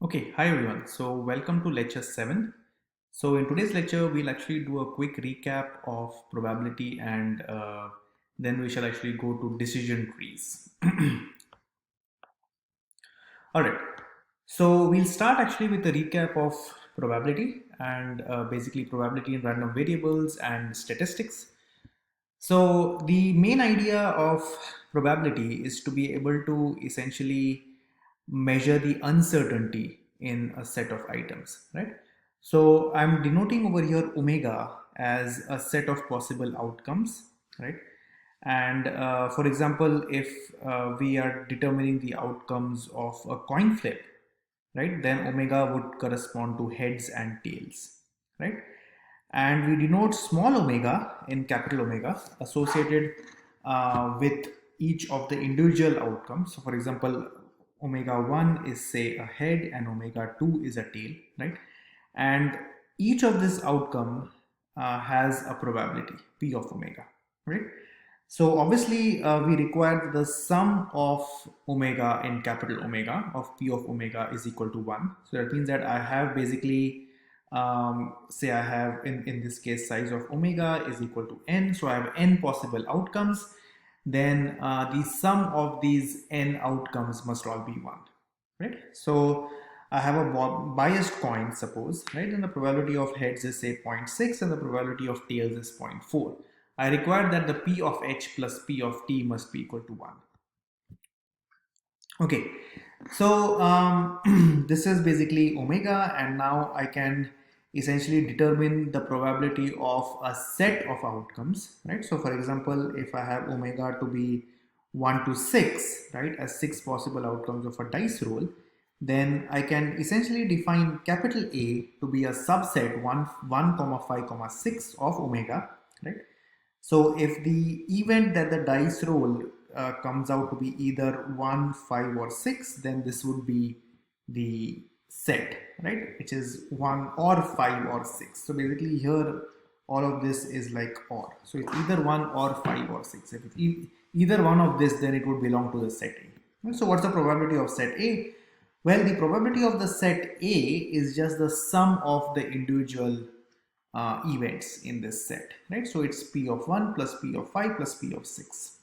Okay, hi everyone. So welcome to lecture 7. So in today's lecture, we'll actually do a quick recap of probability and then we shall actually go to decision trees. All right. So we'll start actually with a recap of probability and basically probability in random variables and statistics. So the main idea of probability is to be able to essentially measure the uncertainty in a set of items, right? So I'm denoting over here omega as a set of possible outcomes, right? And for example, if we are determining the outcomes of a coin flip, right, then omega would correspond to heads and tails, right? And we denote small omega in capital omega associated with each of the individual outcomes. So for example, omega 1 is say a head and omega 2 is a tail, right? And each of this outcome has a probability p of omega, right? So obviously we require the sum of omega in capital omega of p of omega is equal to 1. So that means that I have basically say I have in this case size of omega is equal to n. So I have n possible outcomes. Then the sum of these n outcomes must all be 1, right? So I have a biased coin, suppose, right? And the probability of heads is say 0.6 and the probability of tails is 0.4. I require that the p of h plus p of t must be equal to 1. Okay, so this is basically omega, and now I can essentially determine the probability of a set of outcomes, right? So for example, if I have omega to be 1 to 6, right, as 6 possible outcomes of a dice roll, then I can essentially define capital A to be a subset 1, 5, 6 of omega, right? So if the event that the dice roll comes out to be either 1, 5 or 6, then this would be the set, right, which is 1 or 5 or 6. So basically here all of this is like or. So it's either 1 or 5 or 6. If it's either one of this, then it would belong to the set A. So what's the probability of set A? Well, the probability of the set A is just the sum of the individual events in this set, right? So it's p of 1 plus p of 5 plus p of 6.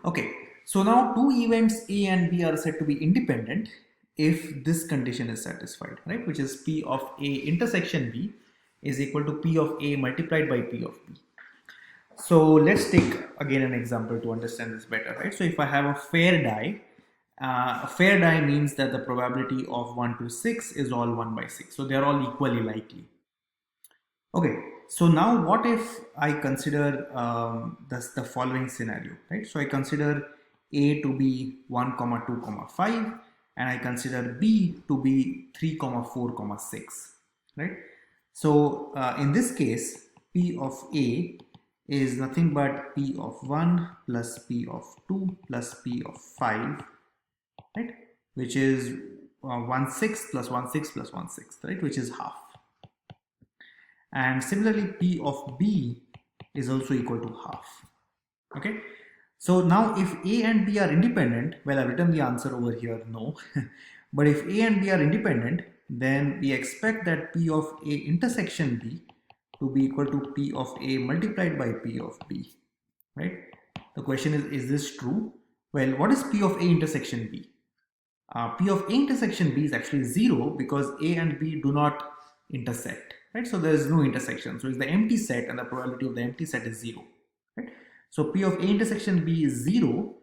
Okay, so now two events A and B are said to be independent if this condition is satisfied, right? Which is p of A intersection B is equal to p of A multiplied by p of B. So let's take again an example to understand this better, right? So if I have a fair die means that the probability of 1 to 6 is all 1 by 6. So they are all equally likely. Okay, so now what if I consider the following scenario, right? So I consider A to be 1, 2, 5 and I consider B to be 3, 4, 6, right? So in this case, P of A is nothing but P of 1 plus P of 2 plus P of 5, right? Which is 1 6 plus 1 6 plus 1 6, right? Which is half. And similarly, P of B is also equal to half. Okay. So now if A and B are independent, well, I've written the answer over here, no. But if A and B are independent, then we expect that P of A intersection B to be equal to P of A multiplied by P of B, right? The question is this true? Well, what is P of A intersection B? P of A intersection B is actually 0 because A and B do not intersect, right? So there is no intersection. So it's the empty set and the probability of the empty set is 0, right? So P of A intersection B is 0,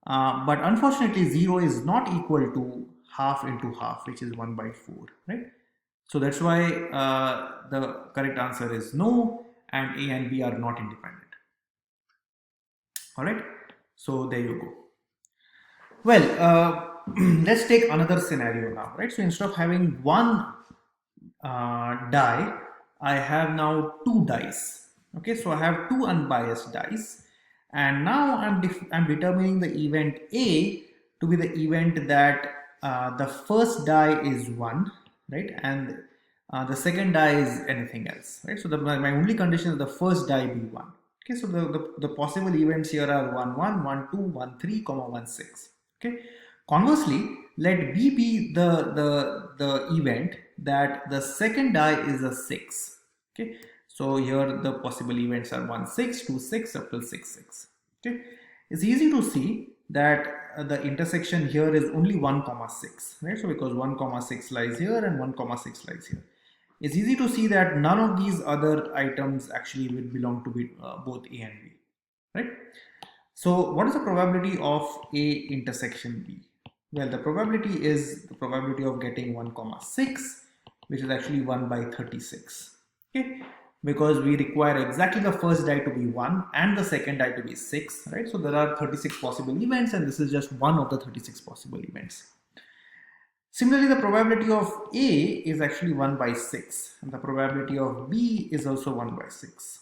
but unfortunately 0 is not equal to half into half, which is 1 by 4, right? So that's why the correct answer is no, and A and B are not independent. All right, so there you go. Well, let's take another scenario now, right? So instead of having one die, I have now two dice. Okay, so I have two unbiased dice, and now I'm determining the event A to be the event that the first die is 1, right, and the second die is anything else, right? So my only condition is the first die be 1. Okay, so the possible events here are 1 1, 1 2, 1 3, 1 6. Okay. Conversely, let B be the event that the second die is a 6. Okay, so here the possible events are 1 6, 2 6 up till 6 6. Okay, it's easy to see that the intersection here is only 1 comma 6, right? So because 1 comma 6 lies here and 1 comma 6 lies here, it's easy to see that none of these other items actually will belong to be both A and B, right? So what is the probability of A intersection B? Well, the probability is the probability of getting 1 comma 6, which is actually 1 by 36. Okay, because we require exactly the first die to be 1 and the second die to be 6, right? So there are 36 possible events, and this is just one of the 36 possible events. Similarly, the probability of A is actually 1 by 6, and the probability of B is also 1 by 6,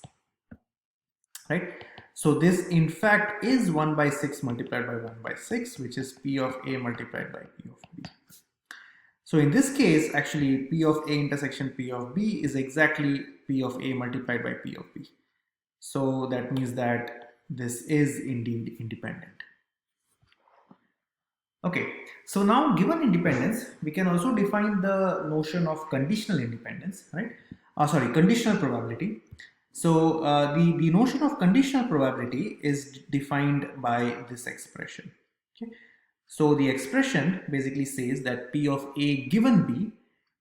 right? So this in fact is 1 by 6 multiplied by 1 by 6, which is P of A multiplied by P of B. So in this case, actually P of A intersection P of B is exactly P of A multiplied by P of B. So that means that this is indeed independent. Okay, so now given independence, we can also define the notion of conditional independence, right? Conditional probability. So the notion of conditional probability is defined by this expression. Okay, so the expression basically says that P of A given B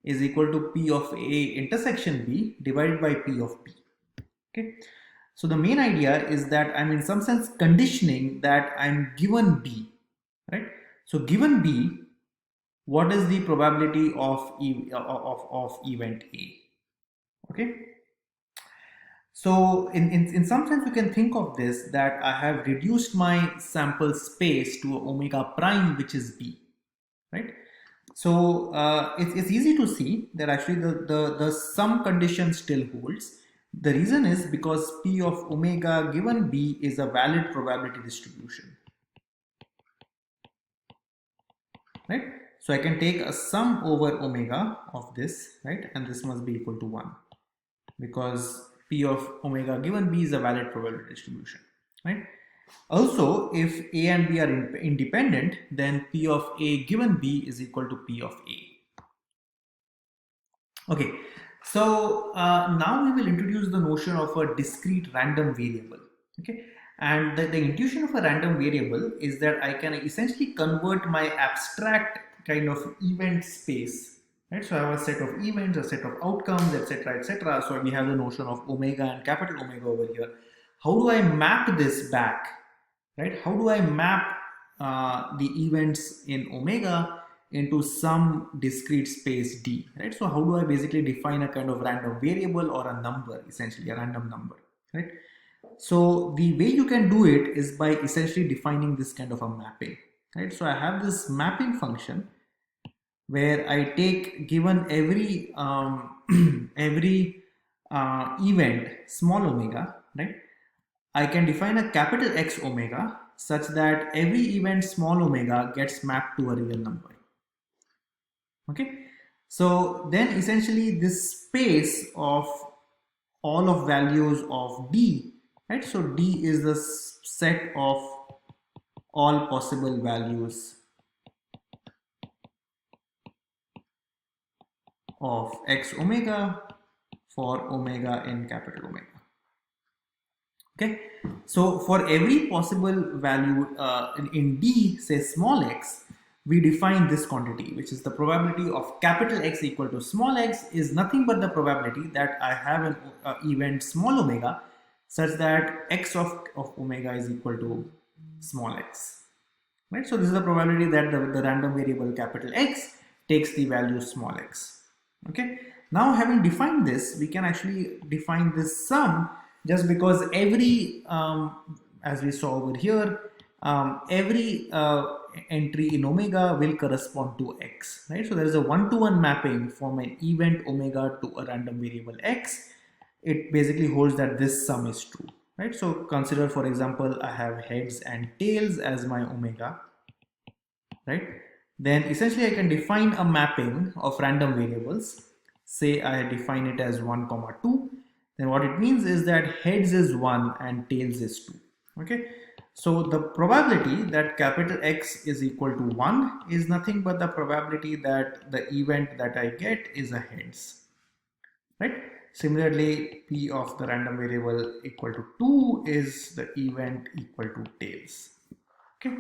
is equal to P of A intersection B divided by P of B. Okay, so the main idea is that I'm in some sense conditioning that I'm given B, right? So given B, what is the probability of event A? Okay. So in some sense, you can think of this that I have reduced my sample space to omega prime, which is B, right? So it's easy to see that actually the sum condition still holds. The reason is because P of omega given B is a valid probability distribution, right? So I can take a sum over omega of this, right? And this must be equal to 1 because P of omega given B is a valid probability distribution, right? Also, if A and B are independent, then P of A given B is equal to P of A. Okay, so now we will introduce the notion of a discrete random variable. Okay, and the intuition of a random variable is that I can essentially convert my abstract kind of event space, right? So I have a set of events, a set of outcomes, etc., etc. So we have the notion of omega and capital omega over here. How do I map this back, right? How do I map the events in omega into some discrete space D, right? So how do I basically define a kind of random variable or a number, essentially a random number, right? So the way you can do it is by essentially defining this kind of a mapping, right? So I have this mapping function where I take given every every event small omega, right? I can define a capital X omega such that every event small omega gets mapped to a real number. Okay, so then essentially this space of all of values of D, right? So D is the set of all possible values of X omega for omega in capital omega. Okay, so for every possible value in D, say small x, we define this quantity, which is the probability of capital X equal to small x is nothing but the probability that I have an event small omega such that x of omega is equal to small x, right? So this is the probability that the random variable capital X takes the value small x. Okay, now having defined this, we can actually define this sum just because every, as we saw over here, every entry in omega will correspond to x, right? So there is a one-to-one mapping from an event omega to a random variable x. It basically holds that this sum is true, right? So consider, for example, I have heads and tails as my omega, right? Then essentially I can define a mapping of random variables. Say I define it as 1, 2. Then what it means is that heads is 1 and tails is 2. Okay, So the probability that capital X is equal to 1 is nothing but the probability that the event that I get is a heads, right? Similarly, P of the random variable equal to 2 is the event equal to tails. Okay.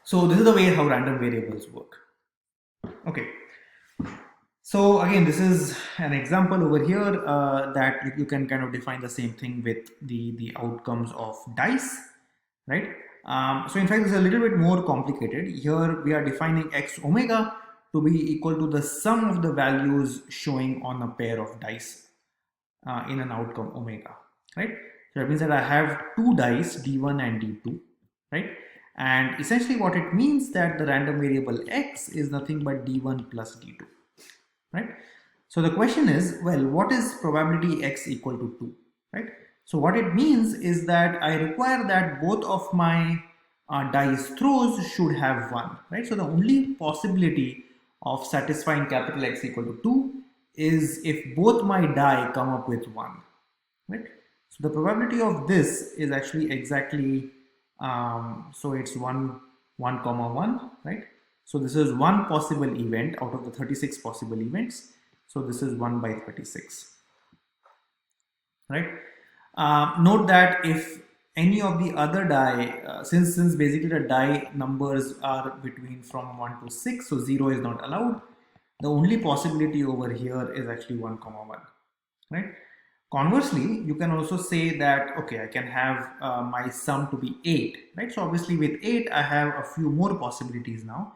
So this is the way how random variables work. Okay. So again, this is an example over here that you can kind of define the same thing with the outcomes of dice, right? So in fact, it's a little bit more complicated. Here we are defining x omega to be equal to the sum of the values showing on a pair of dice in an outcome omega, right? So that means that I have two dice d1 and d2, right? And essentially what it means that the random variable x is nothing but d1 plus d2, right? So the question is, well, what is probability x equal to 2, right? So what it means is that I require that both of my dice throws should have 1, right? So the only possibility of satisfying capital X equal to 2 is if both my die come up with 1, right? So the probability of this is actually exactly, so it's 1, 1 comma 1, right? So this is one possible event out of the 36 possible events. So this is 1 by 36, right? Note that if any of the other die, since basically the die numbers are between from 1 to 6, so 0 is not allowed. The only possibility over here is actually 1 comma 1, right? Conversely, you can also say that, okay, I can have my sum to be 8, right? So obviously with 8, I have a few more possibilities now.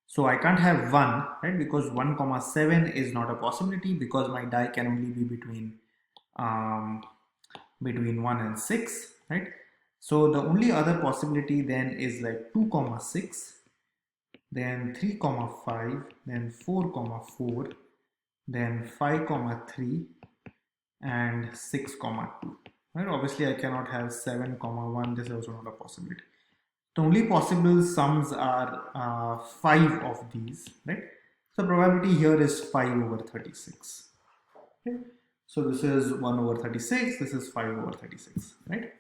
So I can't have 1, right? Because 1 comma 7 is not a possibility because my die can only be between 1 and 6, right? So the only other possibility then is like 2 comma 6, then 3 comma 5, then 4 comma 4, then 5 comma 3, and 6 comma 2, right? Obviously I cannot have 7 comma 1, this is also not a possibility. The only possible sums are 5 of these, right? So probability here is 5 over 36, okay? So this is 1 over 36, this is 5 over 36, right?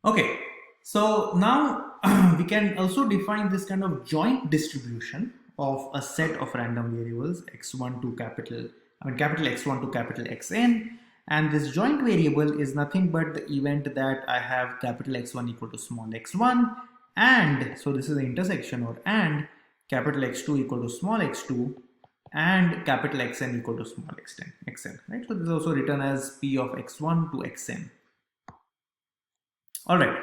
Okay, so now we can also define this kind of joint distribution of a set of random variables x1 to capital X1 to capital Xn, and this joint variable is nothing but the event that I have capital X1 equal to small x1, and so this is the intersection, or and capital X2 equal to small x2, and capital Xn equal to small xn, right? So this is also written as p of x1 to xn. All right,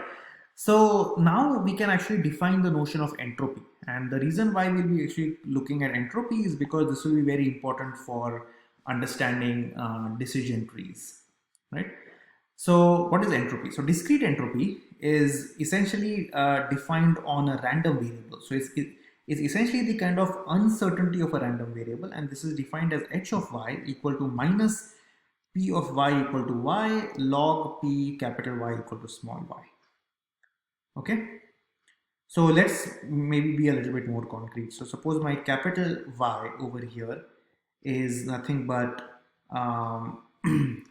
so now we can actually define the notion of entropy, and the reason why we'll be actually looking at entropy is because this will be very important for understanding decision trees, right? So what is entropy? So discrete entropy is essentially defined on a random variable. So it's essentially the kind of uncertainty of a random variable, and this is defined as h of y equal to minus p of y equal to y log p capital Y equal to small y. Okay, so let's maybe be a little bit more concrete. So suppose my capital Y over here is nothing but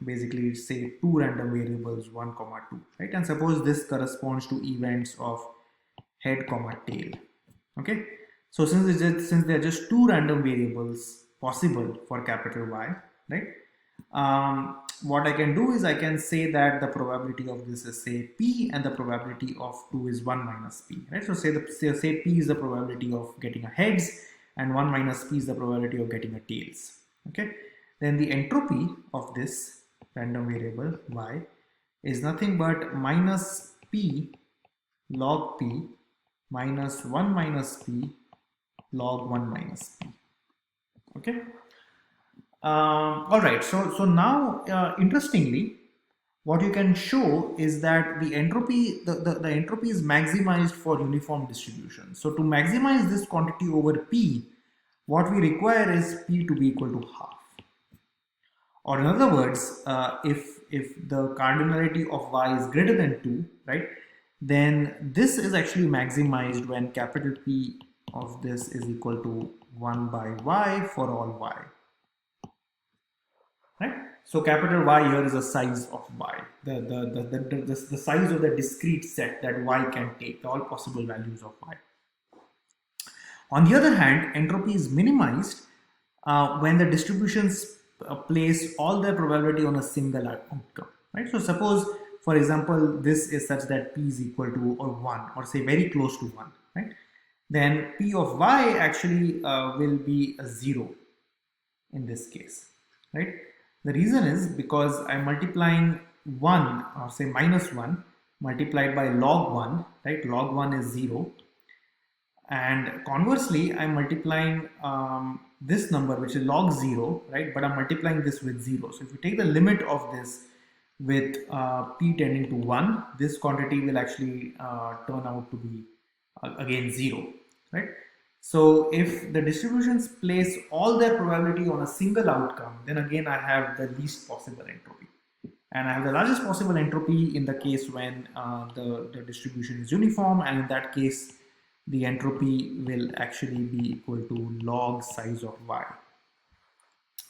basically say two random variables 1 comma 2, right? And suppose this corresponds to events of head comma tail. Okay, so since there are just two random variables possible for capital Y, right? What I can do is I can say that the probability of this is say p, and the probability of 2 is 1 minus p, right? So say p is the probability of getting a heads, and 1 minus p is the probability of getting a tails. Okay, then the entropy of this random variable y is nothing but minus p log p minus 1 minus p log 1 minus p. Okay. All right, so now interestingly, what you can show is that the entropy is maximized for uniform distribution. So to maximize this quantity over p, what we require is p to be equal to half. Or in other words, if the cardinality of y is greater than 2, right, then this is actually maximized when capital P of this is equal to 1 by y for all y. Right? So capital Y here is the size of Y, the size of the discrete set that Y can take, all possible values of Y. On the other hand, entropy is minimized when the distributions place all their probability on a single outcome, right? So suppose, for example, this is such that P is equal to or 1, or say very close to 1, right? Then P of Y actually will be a 0 in this case, right? The reason is because I'm multiplying 1, or say minus 1 multiplied by log 1, right? Log 1 is 0. And conversely, I'm multiplying this number, which is log 0, right? But I'm multiplying this with 0. So if you take the limit of this with P tending to 1, this quantity will actually turn out to be again 0, right? So if the distributions place all their probability on a single outcome, then again I have the least possible entropy. And I have the largest possible entropy in the case when the distribution is uniform, and in that case, the entropy will actually be equal to log size of Y.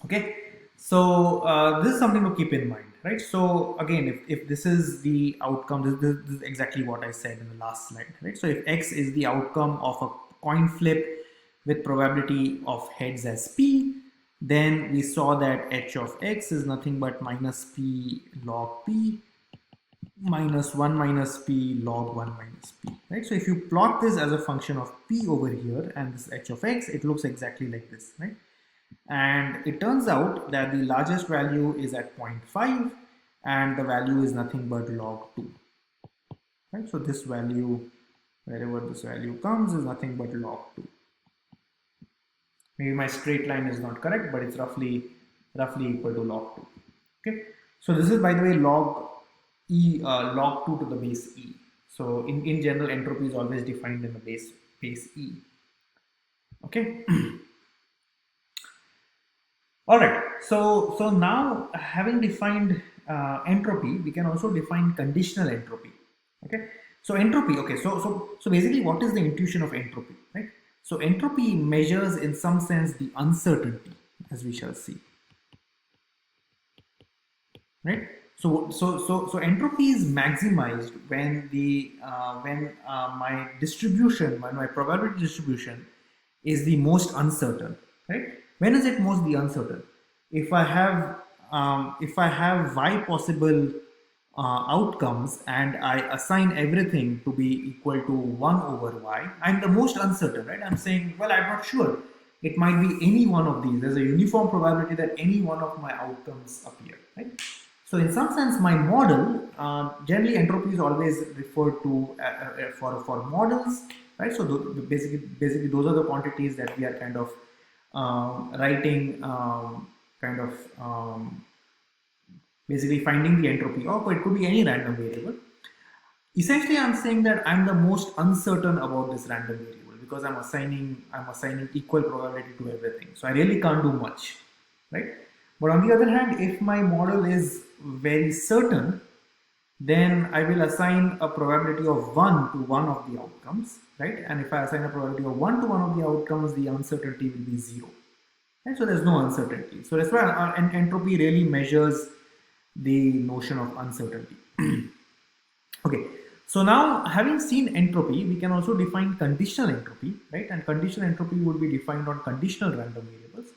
Okay, so this is something to keep in mind, right? So again, if this is the outcome, this is exactly what I said in the last slide, right? So if X is the outcome of a coin flip with probability of heads as P, then we saw that H of X is nothing but minus P log P minus 1 minus P log 1 minus P, right? So if you plot this as a function of P over here and this H of X, it looks exactly like this, right? And it turns out that the largest value is at 0.5 and the value is nothing but log 2, right? So this value, wherever this value comes, is nothing but log 2. Maybe my straight line is not correct, but it's roughly equal to log 2. Okay, so this is, by the way, log E, log 2 to the base E. So in general, entropy is always defined in the base E. Okay. All right. So now, having defined entropy, we can also define conditional entropy. Okay. So entropy. Okay. So basically, what is the intuition of entropy? Right. So entropy measures, in some sense, the uncertainty, as we shall see. Right. So entropy is maximized when my distribution, when my probability distribution is the most uncertain, right? When is it most the uncertain? If I have y possible outcomes and I assign everything to be equal to 1 over y, I'm the most uncertain, right? I'm saying, well, I'm not sure. It might be any one of these. There's a uniform probability that any one of my outcomes appear, right? So in some sense, my model, generally entropy is always referred to for models, right? So basically those are the quantities that we are kind of writing, basically finding the entropy of, or it could be any random variable. Essentially, I'm saying that I'm the most uncertain about this random variable because I'm assigning equal probability to everything. So I really can't do much, right? But on the other hand, if my model is very certain, then I will assign a probability of 1 to one of the outcomes, right? And if I assign a probability of 1 to one of the outcomes, the uncertainty will be 0. Right? So there's no uncertainty. So that's why entropy really measures the notion of uncertainty. Okay, so now having seen entropy, we can also define conditional entropy, right? And conditional entropy would be defined on conditional random variables,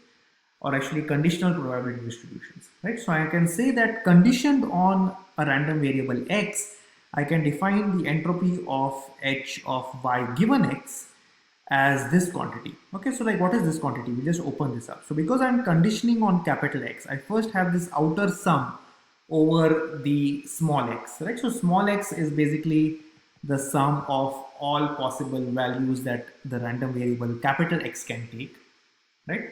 or actually conditional probability distributions, right? So I can say that conditioned on a random variable x, I can define the entropy of h of y given x as this quantity. Okay, so like what is this quantity? We just open this up. So because I'm conditioning on capital X, I first have this outer sum over the small x, right? So small x is basically the sum of all possible values that the random variable capital X can take, right?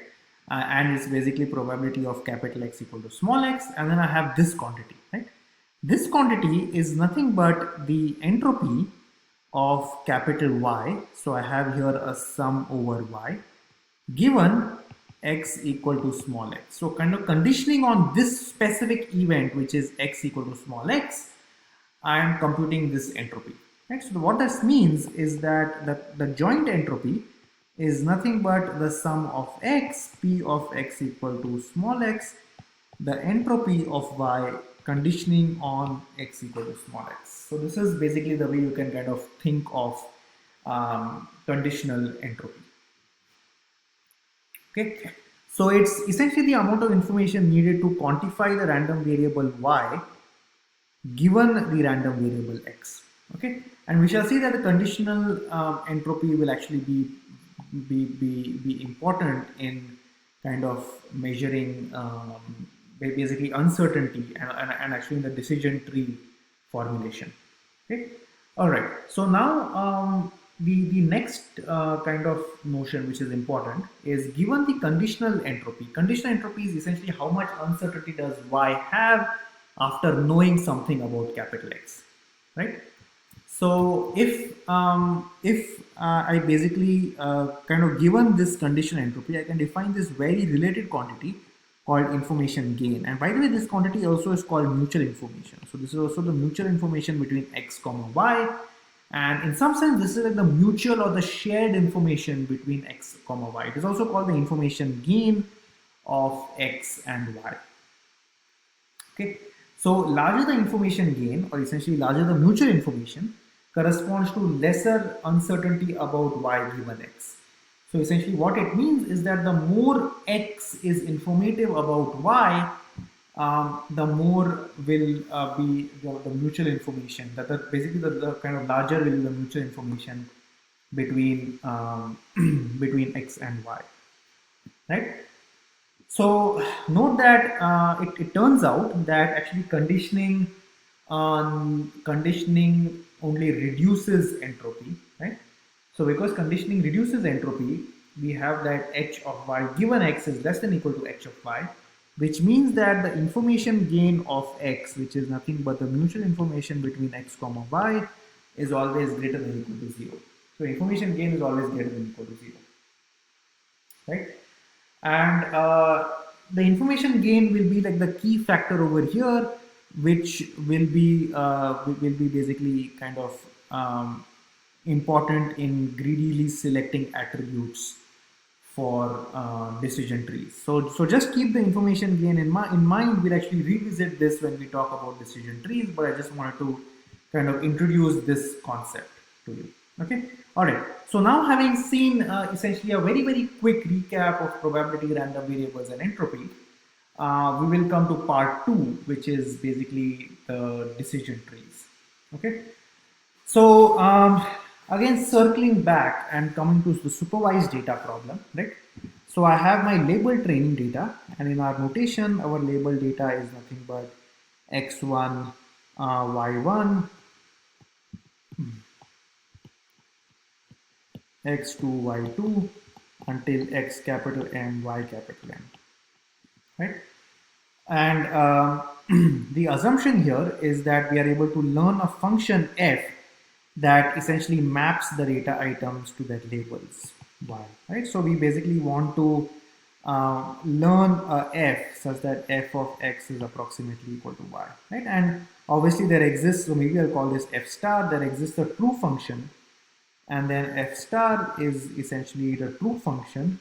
And it's basically probability of capital X equal to small x, and then I have this quantity, right? This quantity is nothing but the entropy of capital Y. So I have here a sum over y given x equal to small x. So kind of conditioning on this specific event, which is x equal to small x, I am computing this entropy, right? So what this means is that the joint entropy is nothing but the sum of x, p of x equal to small x, the entropy of y conditioning on x equal to small x. So this is basically the way you can kind of think of conditional entropy. Okay, so it's essentially the amount of information needed to quantify the random variable y given the random variable x. Okay, and we shall see that the conditional entropy will actually be important in kind of measuring basically uncertainty and actually in the decision tree formulation. Okay, all right. So now the next kind of notion which is important is given the conditional entropy. Conditional entropy is essentially how much uncertainty does y have after knowing something about capital X, right? So if I basically kind of given this conditional entropy, I can define this very related quantity called information gain. And by the way, this quantity also is called mutual information. So this is also the mutual information between x comma y. And in some sense, this is like the mutual or the shared information between x comma y. It is also called the information gain of x and y. Okay. So larger the information gain, or essentially larger the mutual information, corresponds to lesser uncertainty about y given x. So essentially what it means is that the more x is informative about y, the more will be the mutual information. Basically the kind of larger will be the mutual information between between x and y, right? So note that it turns out that actually conditioning only reduces entropy, right? So because conditioning reduces entropy, we have that h of y given x is less than or equal to h of y, which means that the information gain of x, which is nothing but the mutual information between x comma y, is always greater than or equal to 0. So information gain is always greater than or equal to 0, right? And the information gain will be like the key factor over here, which will be basically kind of important in greedily selecting attributes for decision trees. So just keep the information gain in mind. We'll actually revisit this when we talk about decision trees, but I just wanted to kind of introduce this concept to you. Okay. All right. So now having seen essentially a very quick recap of probability, random variables, and entropy, we will come to part 2, which is basically the decision trees. Okay. So again, circling back and coming to the supervised data problem, right? So I have my label training data, and in our notation, our label data is nothing but x1, y1, x2, y2 until x capital M, y capital M, right? And the assumption here is that we are able to learn a function f that essentially maps the data items to that labels y, right? So we basically want to learn a f such that f of x is approximately equal to y, right? And obviously there exists, so maybe I'll call this f star, there exists a true function, and then f star is essentially the true function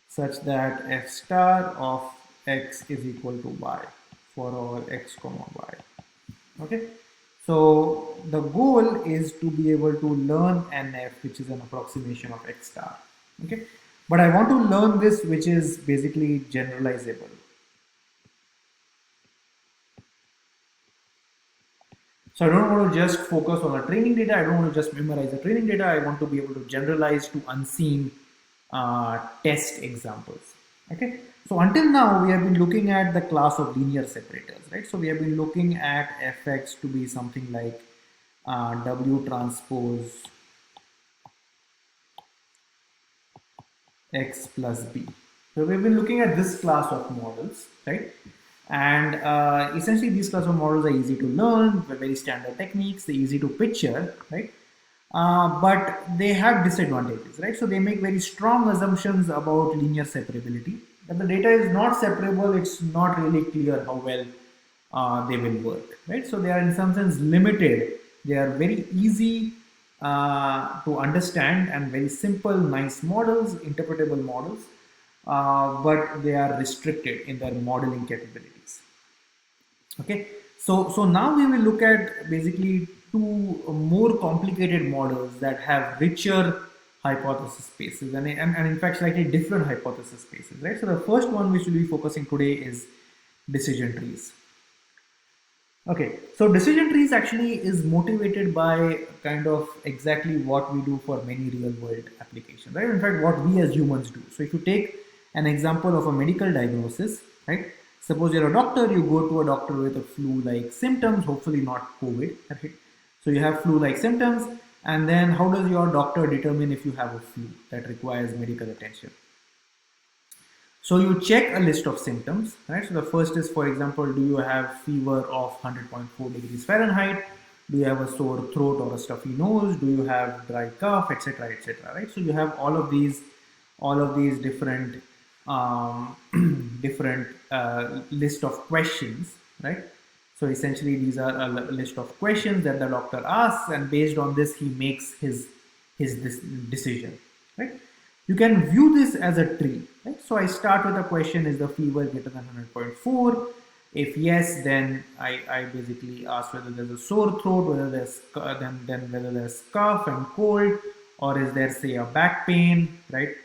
such that f star of x is equal to y for all x comma y. Okay, so the goal is to be able to learn an f which is an approximation of x star. Okay, but I want to learn this which is basically generalizable. So I don't want to just focus on the training data. I don't want to just memorize the training data. I want to be able to generalize to unseen test examples. Okay. So until now, we have been looking at the class of linear separators, right? So we have been looking at fx to be something like w transpose x plus b. So we've been looking at this class of models, right? And essentially these class of models are easy to learn, they're very standard techniques, they're easy to picture, right? But they have disadvantages, right? So they make very strong assumptions about linear separability. If the data is not separable, it's not really clear how well they will work, right? So they are in some sense limited. They are very easy to understand and very simple, nice models, interpretable models. but they are restricted in their modeling capabilities. Okay, so now we will look at basically two more complicated models that have richer hypothesis spaces and in fact slightly different hypothesis spaces, right? So the first one which we'll be focusing today is decision trees. Okay, so decision trees actually is motivated by kind of exactly what we do for many real world applications, right? In fact, what we as humans do. So if you take an example of a medical diagnosis, right? Suppose you're a doctor, you go to a doctor with a flu-like symptoms, hopefully not COVID, right? So you have flu-like symptoms, and then how does your doctor determine if you have a flu that requires medical attention? So you check a list of symptoms, right? So the first is, for example, do you have fever of 100.4 degrees Fahrenheit? Do you have a sore throat or a stuffy nose? Do you have dry cough, etc., etc., right? So you have all of these different, different list of questions, right? So essentially, these are a list of questions that the doctor asks, and based on this, he makes his decision, right? You can view this as a tree, right? So I start with a question: is the fever greater than 100.4? If yes, then I basically ask whether there's a sore throat, whether there's then whether there's cough and cold, or is there say a back pain, right?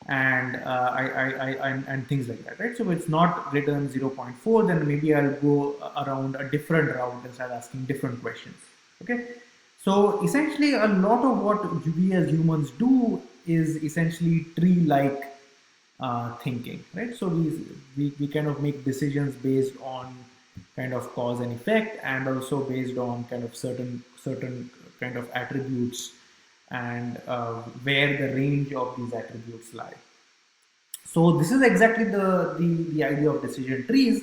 And and things like that, right? So if it's not greater than 0.4, then maybe I'll go around a different route and start asking different questions. Okay, so essentially a lot of what we as humans do is essentially tree-like thinking, right? So we kind of make decisions based on kind of cause and effect, and also based on kind of certain kind of attributes and where the range of these attributes lie. So this is exactly the idea of decision trees,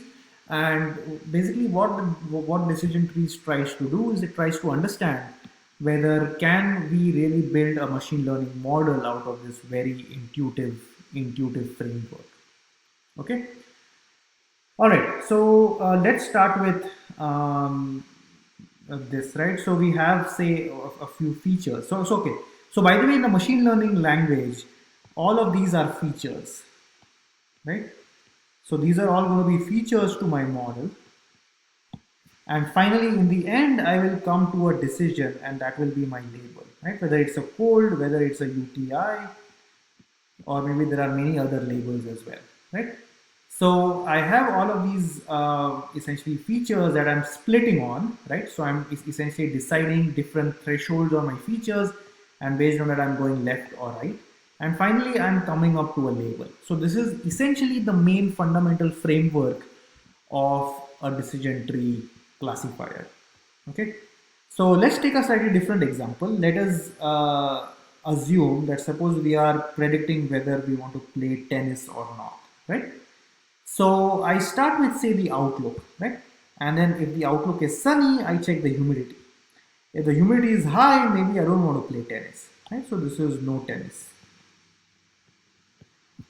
and basically what decision trees tries to do is it tries to understand whether can we really build a machine learning model out of this very intuitive framework. Okay. All right. So let's start with this, right? So we have say a few features. So okay. So by the way, in the machine learning language, all of these are features, right? So these are all going to be features to my model. And finally, in the end, I will come to a decision, and that will be my label, right? Whether it's a cold, whether it's a UTI, or maybe there are many other labels as well, right? So I have all of these essentially features that I'm splitting on, right? So I'm essentially deciding different thresholds on my features, and based on that, I'm going left or right. And finally, I'm coming up to a label. So this is essentially the main fundamental framework of a decision tree classifier. Okay. So let's take a slightly different example. Let us assume that suppose we are predicting whether we want to play tennis or not, right? So I start with say the outlook, right? And then if the outlook is sunny, I check the humidity. If the humidity is high, maybe I don't want to play tennis, right? So this is no tennis.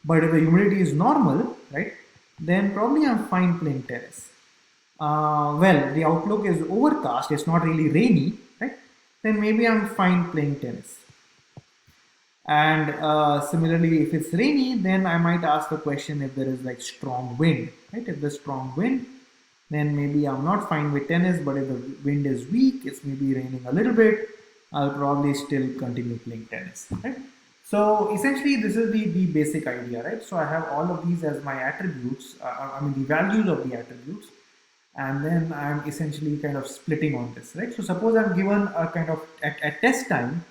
But if the humidity is normal, right, then probably I'm fine playing tennis. Well, the outlook is overcast, it's not really rainy, right? Then maybe I'm fine playing tennis. And similarly, if it's rainy, then I might ask a question if there is like strong wind, right? If there's strong wind, then maybe I'm not fine with tennis, but if the wind is weak, it's maybe raining a little bit, I'll probably still continue playing tennis, right? So essentially, this is the basic idea, right? So I have all of these as my attributes, I mean the values of the attributes, and then I'm essentially kind of splitting on this, right? So suppose I'm given a kind of at test time,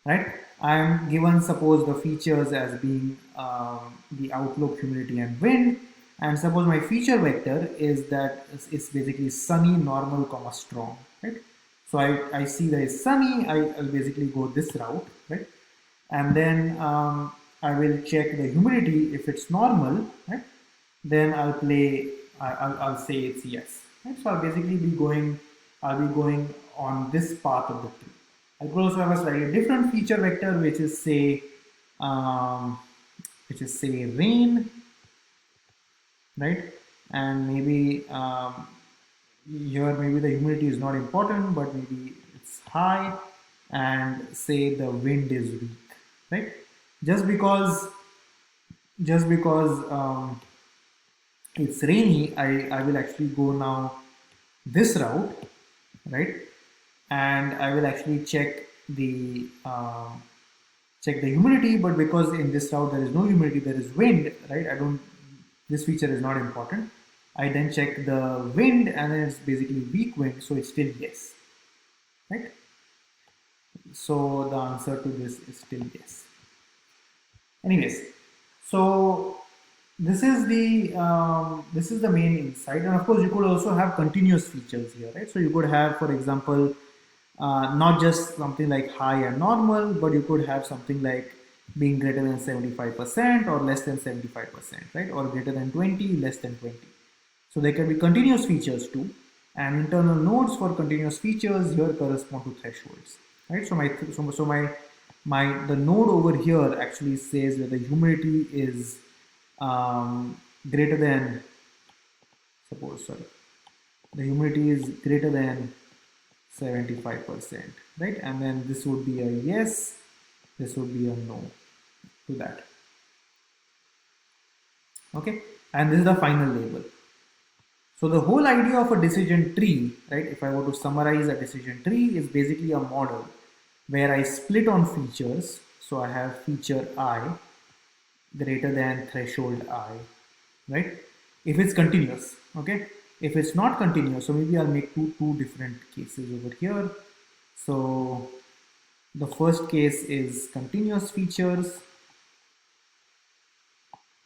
right? I'm given suppose the features as being the outlook, humidity, and wind, and suppose my feature vector is that it's basically sunny, normal, comma strong, right? So I see that it's sunny, I'll basically go this route, right? And then I will check the humidity. If it's normal, right, then I'll say it's yes, right? So I'll basically be going on this path of the tree. I could also have a slightly different feature vector, which is say rain, right? And maybe here maybe the humidity is not important, but maybe it's high, and say the wind is weak, right? Just because just because it's rainy, I will actually go now this route, right? And I will actually check the humidity, but because in this route there is no humidity, there is wind, right? This feature is not important. I then check the wind and then it's basically weak wind, so it's still yes, right? So the answer to this is still yes. Anyways, so this is the main insight, and of course you could also have continuous features here, right? So you could have, for example, not just something like high and normal, but you could have something like being greater than 75% or less than 75%, right? Or greater than 20, less than 20. So there can be continuous features too, and internal nodes for continuous features here correspond to thresholds, right? So the node over here actually says that the humidity is greater than, the humidity is greater than 75%, right? And then this would be a yes, this would be a no to that. Okay, and this is the final label. So the whole idea of a decision tree, right, if I were to summarize a decision tree, is basically a model where I split on features. So I have feature I greater than threshold I, right? If it's continuous, okay? If it's not continuous, so maybe I'll make two different cases over here. So the first case is continuous features.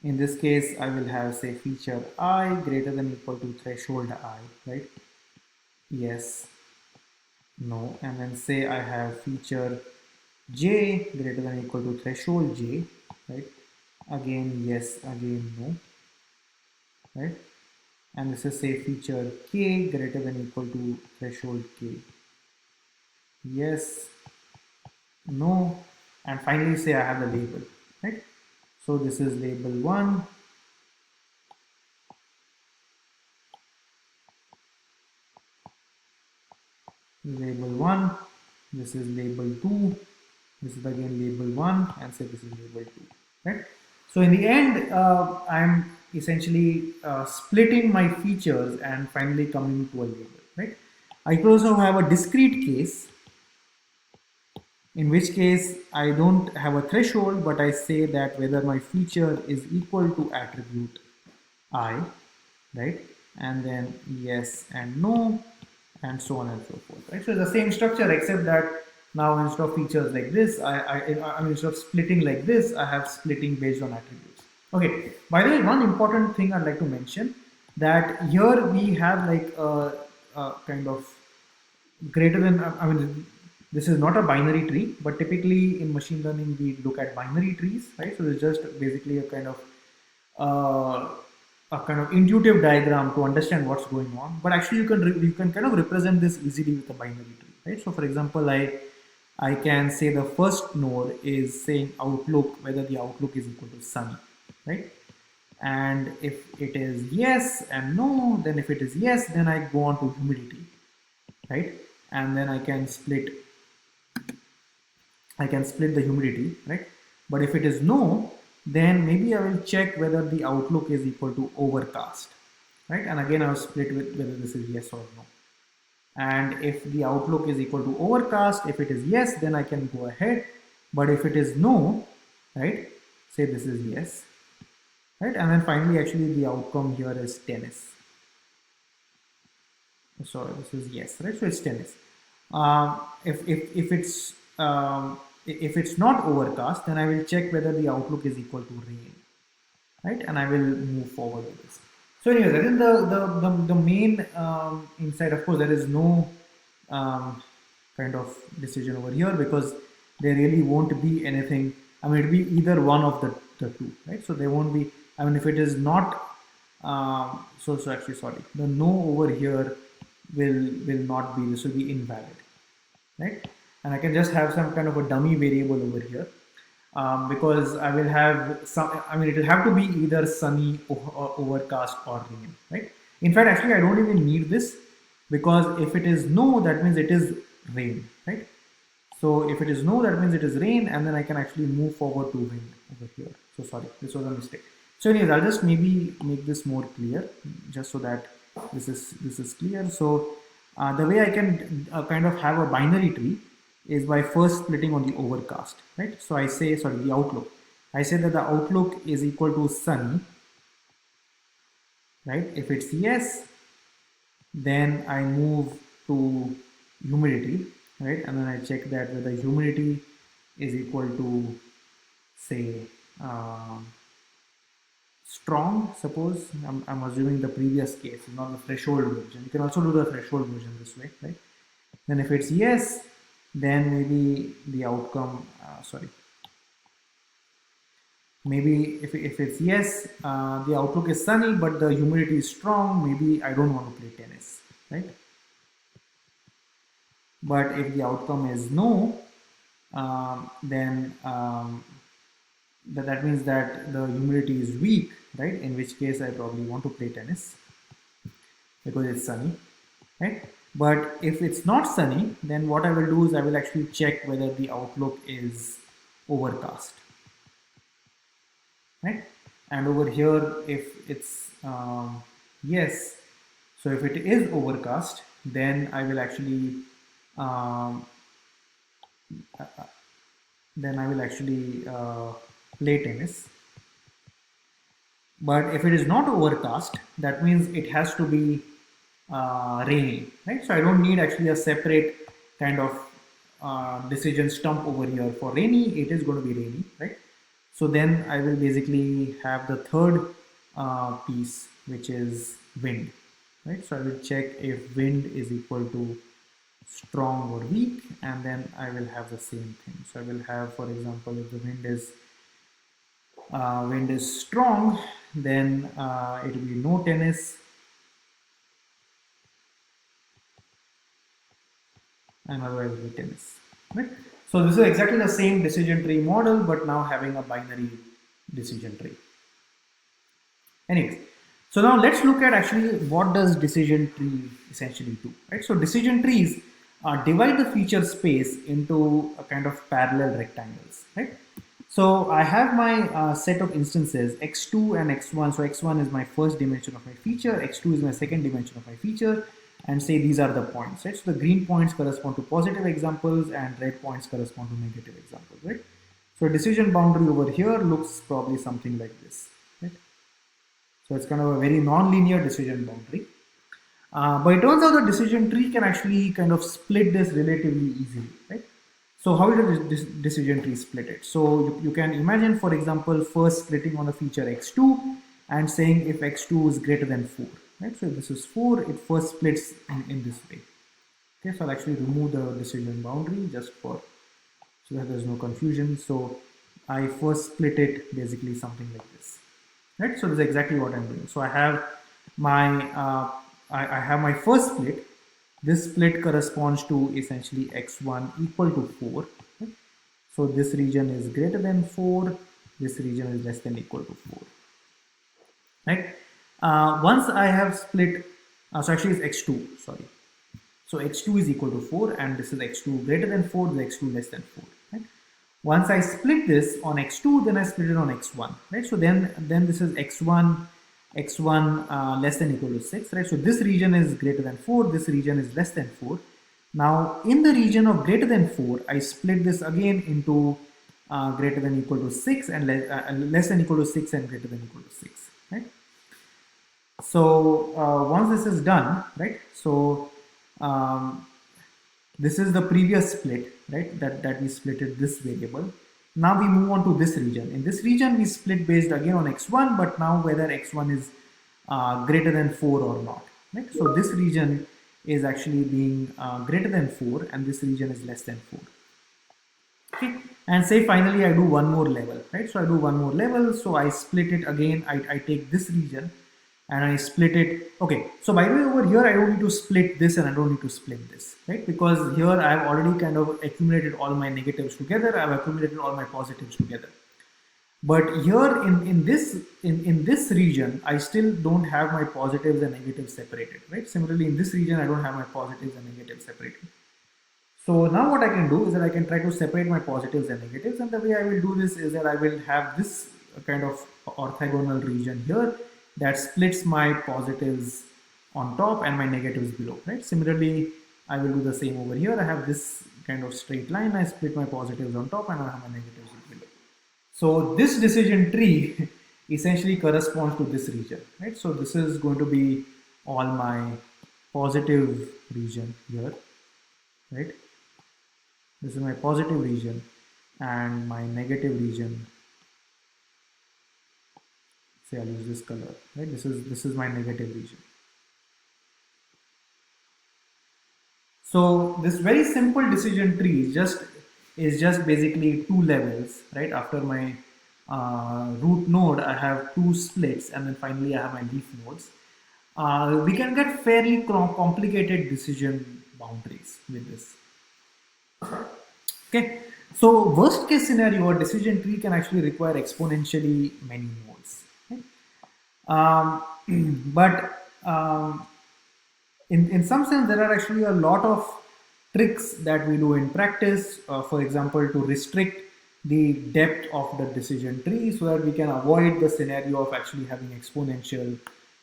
In this case, I will have, say, feature I greater than equal to threshold I, right? Yes, no, and then say I have feature J greater than equal to threshold J, right? Again, yes, again, no, right? And this is, say, feature K greater than equal to threshold K. Yes, no, and finally say I have the label, right? So this is label 1, label 1, this is label 2, this is again label 1, and say this is label 2, right? So in the end, I'm essentially splitting my features and finally coming to a label, right? I could also have a discrete case, in which case I don't have a threshold, but I say that whether my feature is equal to attribute I, right? And then yes and no, and so on and so forth, right? So it's the same structure, except that now instead of features like this, I mean, instead of splitting like this, I have splitting based on attributes. Okay, by the way, one important thing I'd like to mention, that here we have like a kind of greater than, I mean, this is not a binary tree, but typically in machine learning we look at binary trees, right? So it's just basically uh, a kind of intuitive diagram to understand what's going on. But actually you can kind of represent this easily with a binary tree, right? So for example, I can say the first node is saying outlook, whether the outlook is equal to sunny, right? And if it is yes and no, then if it is yes, then I go on to humidity, right? And then I can split the humidity, right? But if it is no, then maybe I will check whether the outlook is equal to overcast, right? And again, I will split with whether this is yes or no. And if the outlook is equal to overcast, if it is yes, then I can go ahead. But if it is no, right, say this is yes, right? And then finally, actually, the outcome here is tennis. So this is yes, right? So it's tennis. If it's not overcast, then I will check whether the outlook is equal to rain, right? And I will move forward with this. So anyways, I think the main insight, of course, there is no kind of decision over here, because there really won't be anything. I mean, it'll be either one of the two, right? So there won't be, I mean, if it is not, so actually, sorry, the no over here will not be, this will be invalid, right? And I can just have some kind of a dummy variable over here, because I will have some, I mean, it will have to be either sunny or overcast or rain, right? In fact, actually, I don't even need this, because if it is no, that means it is rain, right? So if it is no, that means it is rain, and then I can actually move forward to wind over here. So sorry, this was a mistake. So anyways, I'll just maybe make this more clear, just so that this is clear. So the way I can kind of have a binary tree is by first splitting on the overcast, right? So I say, sorry, the outlook. I say that the outlook is equal to sunny, right? If it's yes, then I move to humidity, right? And then I check that whether humidity is equal to, say, strong. Suppose I'm assuming the previous case, not the threshold version. You can also do the threshold version this way, right? Then if it's yes, then maybe the outcome, maybe if it's yes, the outlook is sunny, but the humidity is strong, maybe I don't want to play tennis, right? But if the outcome is no, then that means that the humidity is weak, right? In which case I probably want to play tennis because it's sunny, right? But if it's not sunny, then what I will do is I will actually check whether the outlook is overcast, right? And over here, if it's yes, so if it is overcast, then I will actually um, play tennis. But if it is not overcast, that means it has to be rainy, right? So I don't need actually a separate kind of decision stump over here for rainy. It is going to be rainy, right? So then I will basically have the third piece, which is wind, right? So I will check if wind is equal to strong or weak, and then I will have the same thing. So I will have, for example, if the wind is strong, then it will be no tennis, and otherwise it will be tennis, right? So this is exactly the same decision tree model, but now having a binary decision tree. Anyways, so now let's look at actually what does decision tree essentially do, right? So decision trees divide the feature space into a kind of parallel rectangles, right? So I have my set of instances x2 and x1. So x1 is my first dimension of my feature, x2 is my second dimension of my feature, and say these are the points, right? So the green points correspond to positive examples and red points correspond to negative examples, right? So decision boundary over here looks probably something like this, right? So it's kind of a very non-linear decision boundary. But it turns out the decision tree can actually kind of split this relatively easily, right? So how does this decision tree split it? So you can imagine, for example, first splitting on a feature x2 and saying if x2 is greater than 4, right? So if this is 4, it first splits in this way. Okay, so I'll actually remove the decision boundary just so that there's no confusion. So I first split it basically something like this, right? So this is exactly what I'm doing. So I have my I have my first split. This split corresponds to essentially x1 equal to 4. Okay? So this region is greater than 4. This region is less than equal to 4. Right? Once I have split, so actually it's x2. Sorry. So x2 is equal to 4, and this is x2 greater than 4. This is x2 less than 4. Right? Once I split this on x2, then I split it on x1. Right? So then this is x1 less than equal to 6, right? So this region is greater than 4, this region is less than 4. Now in the region of greater than 4, I split this again into greater than equal to 6 and less than equal to 6 and greater than equal to 6, right? So once this is done, right? So this is the previous split, right? That we splitted this variable. Now we move on to this region. In this region, we split based again on x1, but now whether x1 is greater than 4 or not. Right? So this region is actually being greater than 4, and this region is less than 4. Okay. And say finally I do one more level, right? So I do one more level. So I split it again. I take this region and I split it. Okay. So by the way, over here, I don't need to split this and I don't need to split this, right? Because here I have already kind of accumulated all my negatives together. I've accumulated all my positives together. But here in this region, I still don't have my positives and negatives separated, right? Similarly, in this region, I don't have my positives and negatives separated. So now what I can do is that I can try to separate my positives and negatives, and the way I will do this is that I will have this kind of orthogonal region here that splits my positives on top and my negatives below, right? Similarly, I will do the same over here. I have this kind of straight line. I split my positives on top and I have my negatives below. So this decision tree essentially corresponds to this region, right? So this is going to be all my positive region here, right? This is my positive region, and my negative region, say I'll use this color, right? This is my negative region. So this very simple decision tree is just basically two levels, right? After my root node, I have two splits, and then finally I have my leaf nodes. We can get fairly complicated decision boundaries with this. Okay, so worst case scenario, a decision tree can actually require exponentially many nodes. Okay? But in some sense, there are actually a lot of tricks that we do in practice, for example, to restrict the depth of the decision tree so that we can avoid the scenario of actually having exponential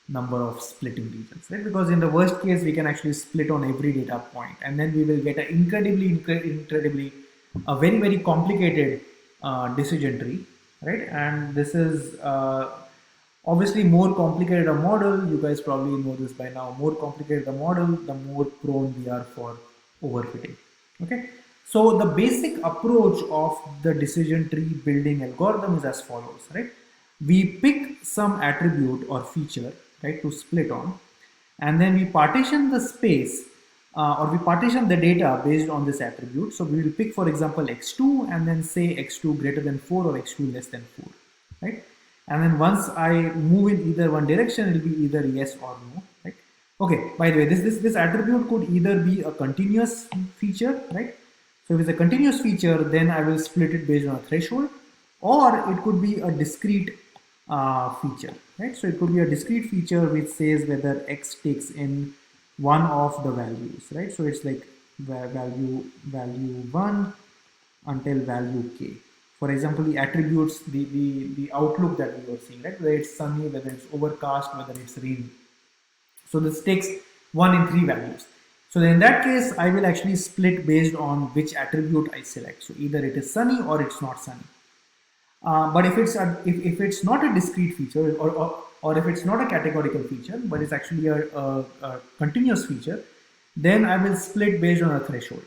number of splitting regions, right? Because in the worst case, we can actually split on every data point, and then we will get an incredibly a very complicated decision tree, right? And this is obviously more complicated a model, you guys probably know this by now, more complicated the model, the more prone we are for overfitting. Okay, so the basic approach of the decision tree building algorithm is as follows, right? We pick some attribute or feature, right, to split on, and then we partition the space or we partition the data based on this attribute. So we will pick, for example, x2 and then say x2 greater than 4 or x2 less than 4, right? And then once I move in either one direction, it will be either yes or no, right? Okay, by the way, this attribute could either be a continuous feature, right? So if it's a continuous feature, then I will split it based on a threshold, or it could be a discrete feature, right? So it could be a discrete feature which says whether x takes in one of the values, right? So it's like value 1 until value k. For example, the attributes, the outlook that we were seeing, right? Whether it's sunny, whether it's overcast, whether it's rainy. So this takes 1 in 3 values. So in that case, I will actually split based on which attribute I select. So either it is sunny or it's not sunny. But if it's not a discrete feature or if it's not a categorical feature, but it's actually a continuous feature, then I will split based on a threshold,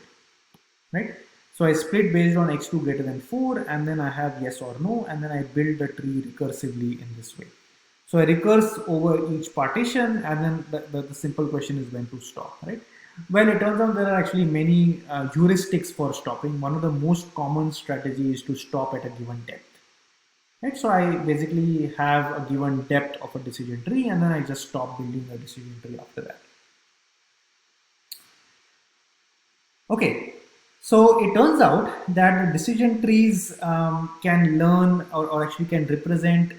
right? So I split based on x2 greater than 4, and then I have yes or no, and then I build the tree recursively in this way. So I recurse over each partition, and then the simple question is when to stop, right? Well, it turns out there are actually many heuristics for stopping. One of the most common strategies is to stop at a given depth. Right, so I basically have a given depth of a decision tree, and then I just stop building a decision tree after that. Okay, so it turns out that the decision trees can learn or actually can represent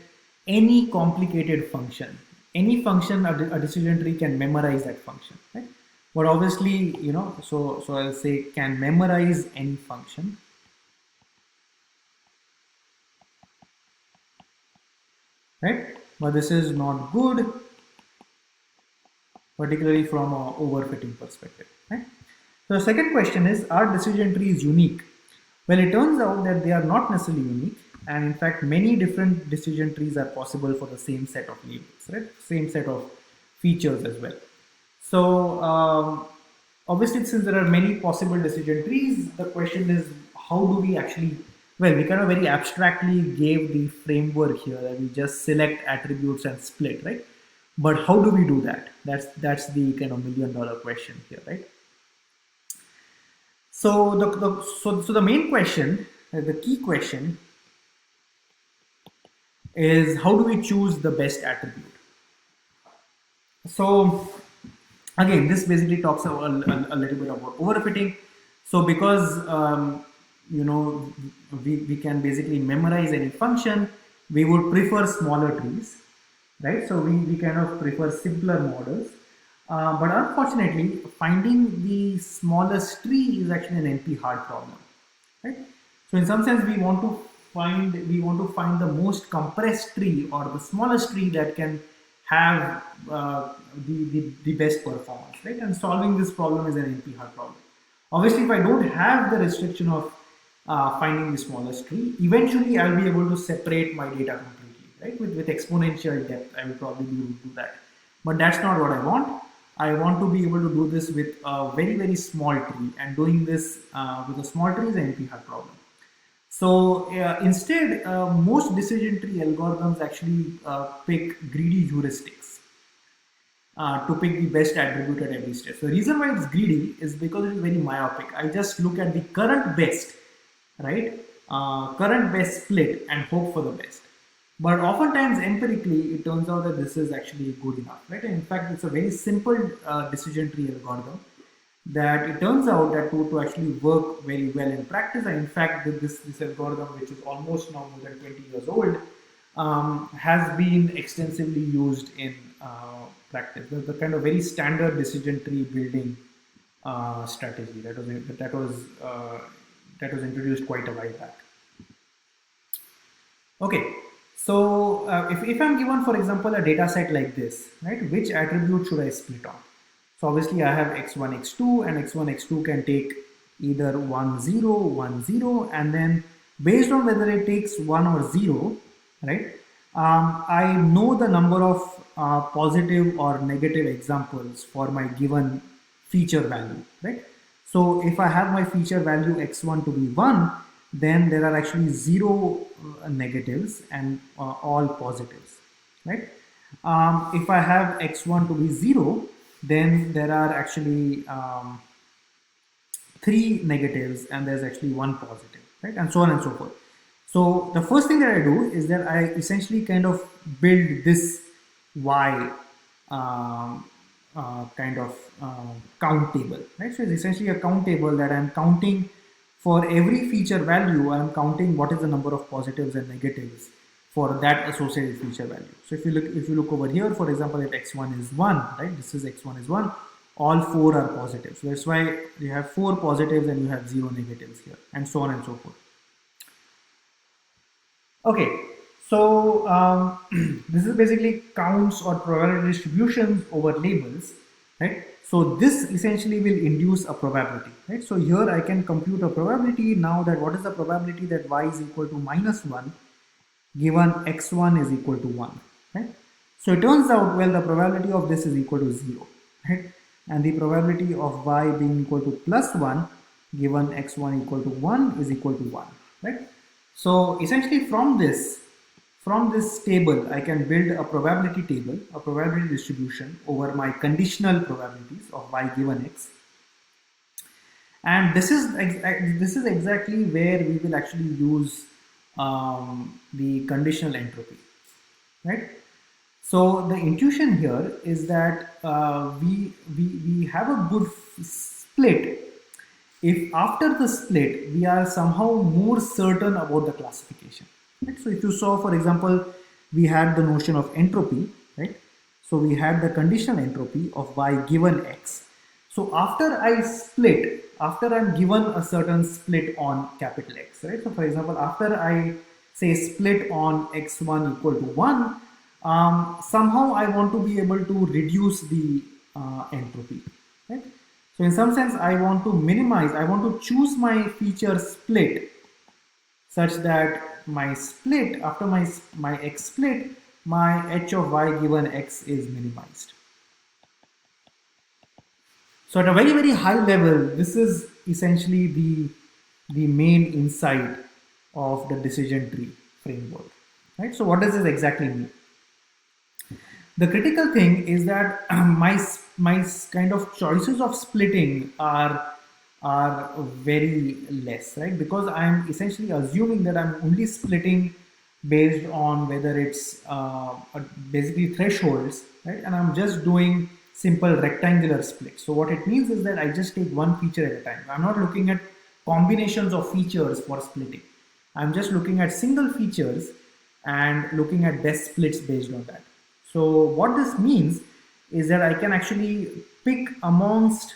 any complicated function. Any function, a decision tree can memorize that function, right? But obviously, you know, so I'll say can memorize any function. Right, but this is not good, particularly from an overfitting perspective, right? So the second question is, are decision trees unique? Well, it turns out that they are not necessarily unique, and in fact many different decision trees are possible for the same set of labels, right? Same set of features as well. So obviously, since there are many possible decision trees, the question is, how do we actually, well, we kind of very abstractly gave the framework here that we just select attributes and split, right? But how do we do that? That's the kind of million-dollar question here, right? So the main question, the key question is, how do we choose the best attribute? So again, this basically talks a little bit about overfitting. So because you know, we can basically memorize any function, we would prefer smaller trees, right? So we kind of prefer simpler models. But unfortunately, finding the smallest tree is actually an NP hard problem, right? So in some sense, we want to find the most compressed tree or the smallest tree that can have the best performance, right? And solving this problem is an NP hard problem. Obviously, if I don't have the restriction of finding the smallest tree, eventually I'll be able to separate my data completely, right? With exponential depth, I will probably be able to do that. But that's not what I want. I want to be able to do this with a very, very small tree, and doing this with a small tree is an NP hard problem. So instead, most decision tree algorithms actually pick greedy heuristics to pick the best attribute at every step. So the reason why it's greedy is because it is very myopic. I just look at the current best, right? Current best split and hope for the best. But oftentimes empirically, it turns out that this is actually good enough, right? And in fact, it's a very simple decision tree algorithm that it turns out that to actually work very well in practice. And in fact, this algorithm, which is almost now more than 20 years old, has been extensively used in practice. The kind of very standard decision tree building strategy that was introduced quite a while back. Okay, so if I'm given, for example, a data set like this, right, which attribute should I split on? So obviously I have x1, x2, and x1, x2 can take either 1, 0, 1, 0, and then based on whether it takes 1 or 0, right, I know the number of positive or negative examples for my given feature value, right? So if I have my feature value x1 to be 1, then there are actually 0 negatives and all positives, right? If I have x1 to be 0, then there are actually 3 negatives and there's actually 1 positive, right? And so on and so forth. So the first thing that I do is that I essentially kind of build this Y kind of count table, right? So it's essentially a count table that I'm counting for every feature value. I'm counting what is the number of positives and negatives for that associated feature value. So if you look over here, for example, if x1 is 1, right? This is x1 is 1. All 4 are positive. So that's why you have 4 positives and you have 0 negatives here, and so on and so forth. Okay, so this is basically counts or probability distributions over labels, right? So this essentially will induce a probability, right? So here I can compute a probability now that what is the probability that y is equal to -1 given x1 is equal to 1, right? So it turns out, well, the probability of this is equal to 0, right? And the probability of y being equal to +1 given x1 equal to 1 is equal to 1, right? So essentially from this table, I can build a probability table, a probability distribution over my conditional probabilities of y given x. And this is exactly where we will actually use the conditional entropy, right? So the intuition here is that we have a good split if after the split we are somehow more certain about the classification, right? So if you saw, for example, we had the notion of entropy, right? So we had the conditional entropy of y given x. So after I split, after I'm given a certain split on capital X, right? So for example, after I say split on x1 equal to 1, somehow I want to be able to reduce the entropy, right? So in some sense, I want to minimize, I want to choose my feature split such that my split, after my x split, my h of y given x is minimized. So at a very, very high level, this is essentially the main insight of the decision tree framework, right? So what does this exactly mean? The critical thing is that my kind of choices of splitting are very less, right? Because I'm essentially assuming that I'm only splitting based on whether it's basically thresholds, right? And I'm just doing simple rectangular split. So what it means is that I just take one feature at a time. I'm not looking at combinations of features for splitting. I'm just looking at single features and looking at best splits based on that. So what this means is that I can actually pick amongst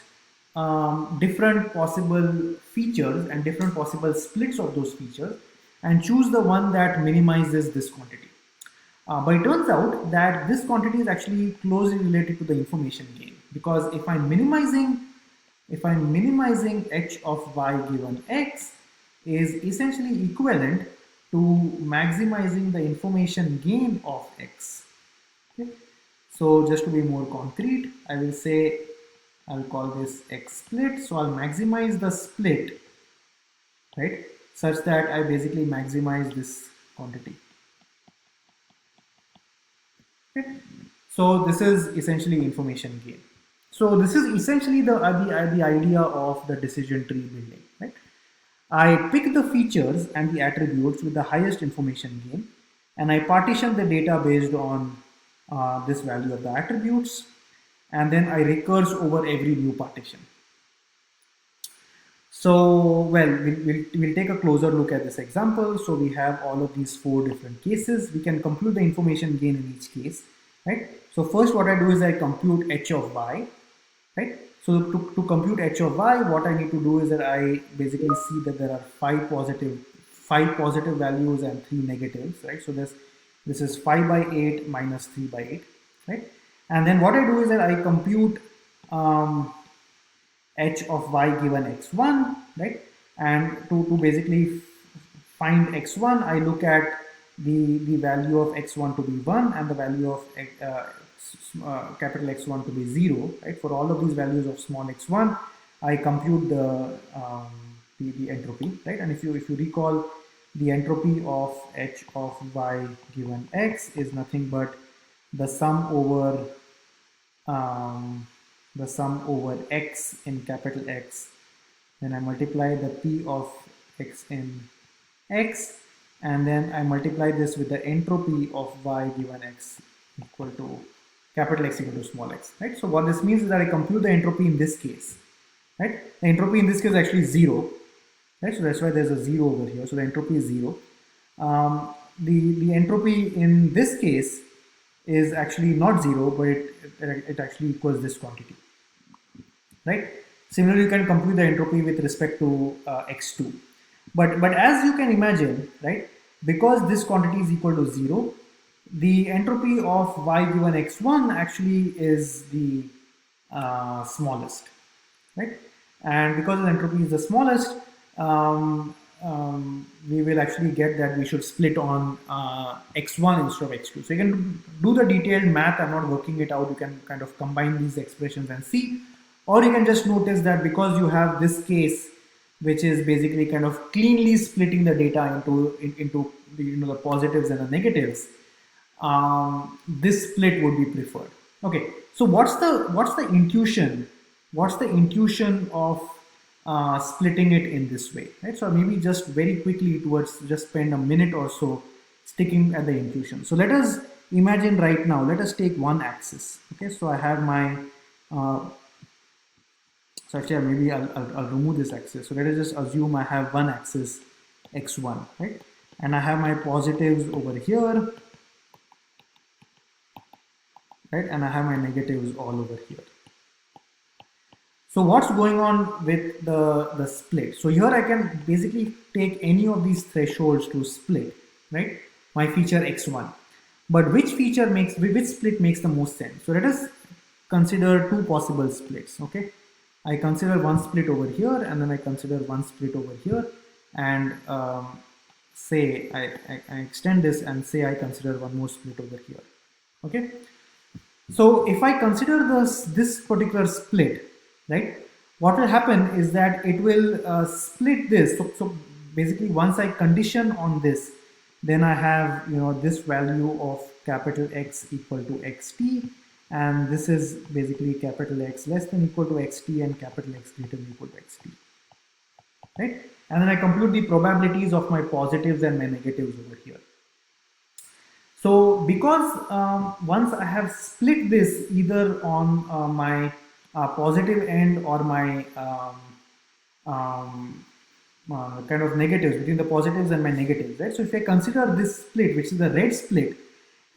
different possible features and different possible splits of those features and choose the one that minimizes this quantity. But it turns out that this quantity is actually closely related to the information gain, because if I'm minimizing h of y given x is essentially equivalent to maximizing the information gain of x. Okay? So just to be more concrete, I will say I'll call this x split. So I'll maximize the split, right, such that I basically maximize this quantity. Okay. So this is essentially information gain. So this is essentially the idea of the decision tree building, right? I pick the features and the attributes with the highest information gain, and I partition the data based on this value of the attributes, and then I recurse over every new partition. So, well, we'll take a closer look at this example. So we have all of these 4 different cases. We can compute the information gain in each case, right? So first what I do is I compute h of y, right? So to compute h of y, what I need to do is that I basically see that there are 5 positive values and 3 negatives, right? So this is 5 by 8 minus 3 by 8, right? And then what I do is that I compute h of y given x1, right? And to basically find x1, I look at the value of x1 to be 1 and the value of capital X1 to be 0, right? For all of these values of small x1, I compute the entropy, right? And if you recall, the entropy of h of y given x is nothing but the sum over x in capital X. Then I multiply the p of x in x, and then I multiply this with the entropy of y given x equal to capital X equal to small x, right? So what this means is that I compute the entropy in this case, right? The entropy in this case is actually 0, right? So that's why there's a 0 over here. So the entropy is 0. The entropy in this case is actually not 0, but it actually equals this quantity, right? Similarly, you can compute the entropy with respect to x2. But as you can imagine, right, because this quantity is equal to 0, the entropy of y given x1 actually is the smallest, right? And because the entropy is the smallest, we will actually get that we should split on x1 instead of x2. So you can do the detailed math. I'm not working it out. You can kind of combine these expressions and see, or you can just notice that because you have this case, which is basically kind of cleanly splitting the data into the positives and the negatives, this split would be preferred. Okay, so what's the intuition? What's the intuition of splitting it in this way, right? So maybe just very quickly just spend a minute or so sticking at the intuition. So let us imagine right now, let us take one axis. Okay, so I have my so actually maybe I'll remove this axis. So let us just assume I have one axis x1, right? And I have my positives over here, right? And I have my negatives all over here. So what's going on with the split? So here I can basically take any of these thresholds to split, right? My feature x1. But which split makes the most sense? So let us consider 2 possible splits, okay? I consider one split over here, and then I consider one split over here, and say I extend this and say I consider one more split over here, okay? So if I consider this particular split, right, what will happen is that it will split this. So basically once I condition on this, then I have this value of capital X equal to xt, and this is basically capital X less than equal to xt and capital X greater than equal to xt, right? And then I compute the probabilities of my positives and my negatives over here. So because once I have split this either on my positive end or my kind of negatives, between the positives and my negatives, right? So if I consider this split, which is the red split,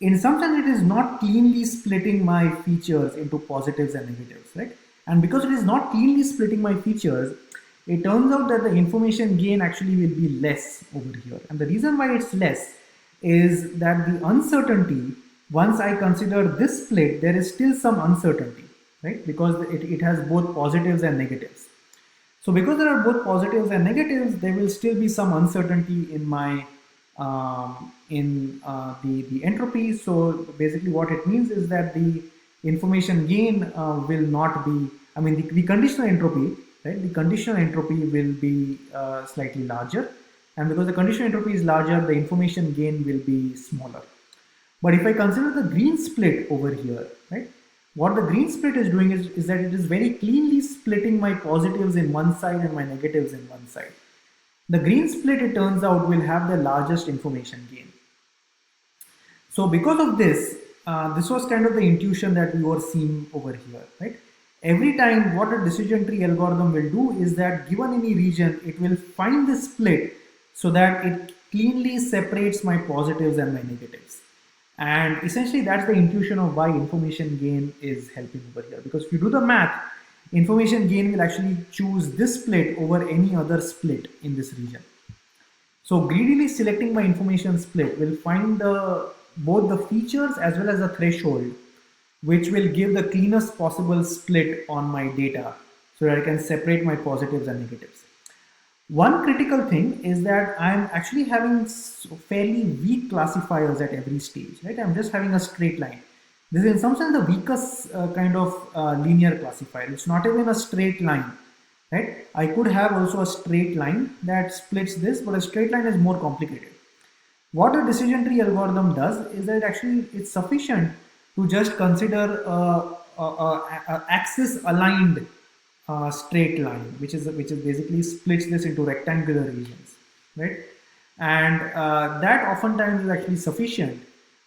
in some sense it is not cleanly splitting my features into positives and negatives, right? And because it is not cleanly splitting my features, it turns out that the information gain actually will be less over here. And the reason why it's less is that the uncertainty, once I consider this split, there is still some uncertainty, right? Because it has both positives and negatives. So because there are both positives and negatives, there will still be some uncertainty in my the entropy. So basically what it means is that the information gain will not be, I mean the conditional entropy, right? The conditional entropy will be slightly larger, and because the conditional entropy is larger, the information gain will be smaller. But if I consider the green split over here, right? What the green split is doing is that it is very cleanly splitting my positives in one side and my negatives in one side. The green split, it turns out, will have the largest information gain. So because of this, this was kind of the intuition that we were seeing over here, right? Every time what a decision tree algorithm will do is that given any region, it will find the split so that it cleanly separates my positives and my negatives. And essentially that's the intuition of why information gain is helping over here. Because if you do the math, information gain will actually choose this split over any other split in this region. So greedily selecting my information split will find both the features as well as the threshold, which will give the cleanest possible split on my data so that I can separate my positives and negatives. One critical thing is that I'm actually having fairly weak classifiers at every stage, right? I'm just having a straight line. This is in some sense the weakest kind of linear classifier. It's not even a straight line, right? I could have also a straight line that splits this, but a straight line is more complicated. What a decision tree algorithm does is that actually it's sufficient to just consider a axis aligned straight line, which is basically splits this into rectangular regions, right? And that oftentimes is actually sufficient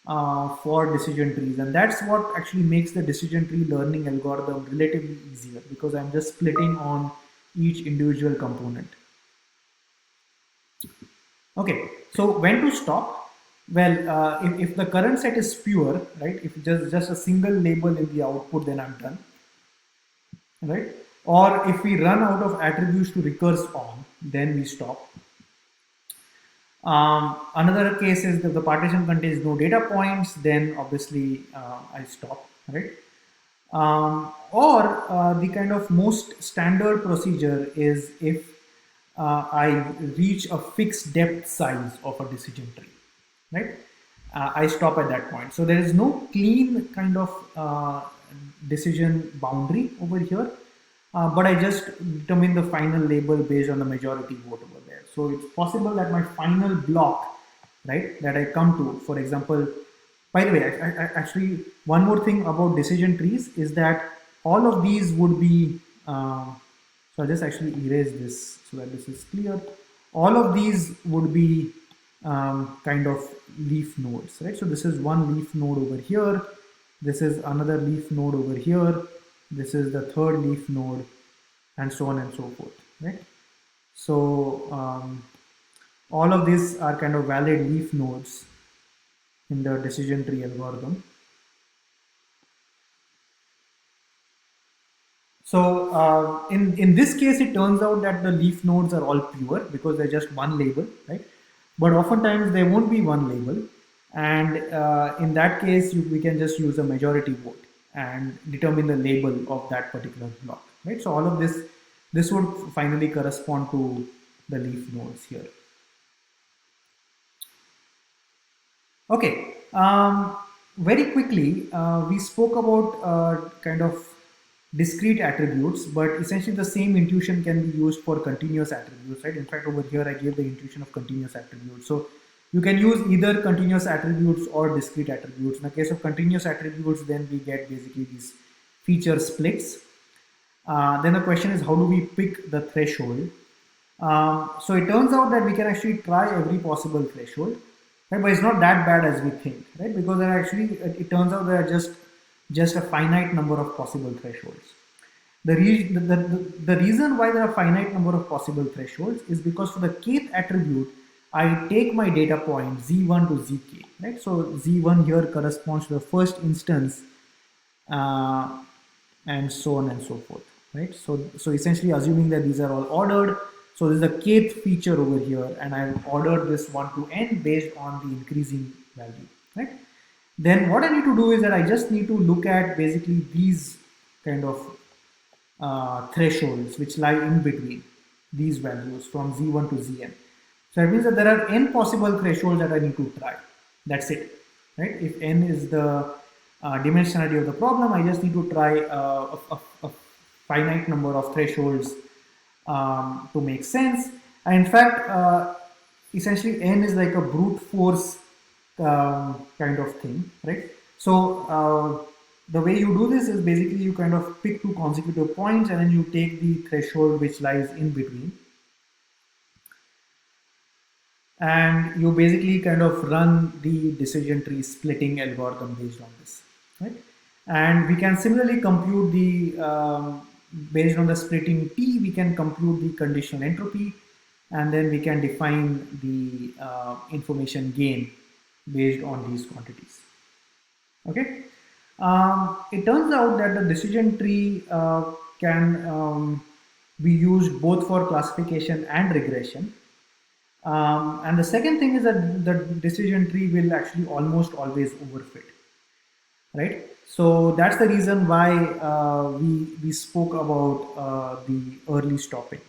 for decision trees, and that's what actually makes the decision tree learning algorithm relatively easier, because I'm just splitting on each individual component. Okay, so when to stop? Well, if the current set is pure, right? If just a single label in the output, then I'm done, right? Or if we run out of attributes to recurse on, then we stop. Another case is that the partition contains no data points, then obviously I stop, right? Or the kind of most standard procedure is if I reach a fixed depth size of a decision tree, right? I stop at that point. So there is no clean kind of decision boundary over here. But I just determine the final label based on the majority vote over there. So it's possible that my final block, right, that I come to, for example, by the way, actually, one more thing about decision trees is that all of these would be, so I'll just actually erase this so that this is clear. All of these would be kind of leaf nodes, right? So this is one leaf node over here. This is another leaf node over here. This is the third leaf node, and so on and so forth, right? So all of these are kind of valid leaf nodes in the decision tree algorithm. So in this case, it turns out that the leaf nodes are all pure because they're just one label, right? But oftentimes there won't be one label, and in that case, we can just use a majority vote and determine the label of that particular block, right? So all of this would finally correspond to the leaf nodes here. Okay, very quickly, we spoke about kind of discrete attributes, but essentially the same intuition can be used for continuous attributes, right? In fact, over here, I gave the intuition of continuous attributes. So you can use either continuous attributes or discrete attributes. In the case of continuous attributes, then we get basically these feature splits. Then the question is, how do we pick the threshold? So it turns out that we can actually try every possible threshold, right? But it's not that bad as we think, right? Because there actually, it turns out there are just a finite number of possible thresholds. The reason why there are a finite number of possible thresholds is because for the kth attribute, I take my data point z1 to zk, right? So z1 here corresponds to the first instance, uh, and so on and so forth, right? So essentially assuming that these are all ordered, so there's a kth feature over here, and I've ordered this 1 to n based on the increasing value, right? Then what I need to do is that I just need to look at basically these kind of thresholds which lie in between these values from z1 to zn. So that means that there are n possible thresholds that I need to try. That's it, right? If n is the dimensionality of the problem, I just need to try a finite number of thresholds to make sense. And in fact, essentially n is like a brute force kind of thing, right? So the way you do this is basically you kind of pick two consecutive points and then you take the threshold which lies in between, and you basically kind of run the decision tree splitting algorithm based on this, right? And we can similarly compute the based on the splitting t, we can compute the conditional entropy, and then we can define the information gain based on these quantities. Okay. It turns out that the decision tree can be used both for classification and regression. And the second thing is that the decision tree will actually almost always overfit, right? So that's the reason why we spoke about the early stopping.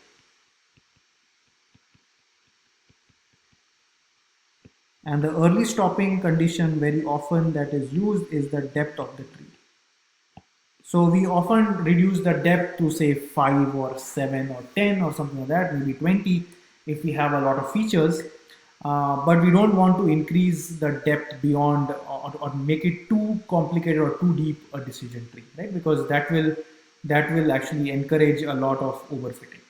And the early stopping condition very often that is used is the depth of the tree. So we often reduce the depth to say 5 or 7 or 10 or something like that, maybe 20 if we have a lot of features. But we don't want to increase the depth beyond or make it too complicated or too deep a decision tree, right? Because that will actually encourage a lot of overfitting.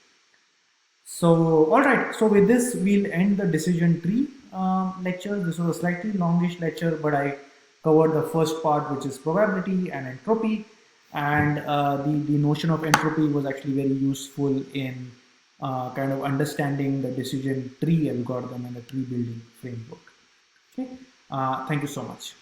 So, all right. So with this, we'll end the decision tree lecture. This was a slightly longish lecture, but I covered the first part, which is probability and entropy. And the notion of entropy was actually very useful in kind of understanding the decision tree algorithm and the tree building framework. Okay. Thank you so much.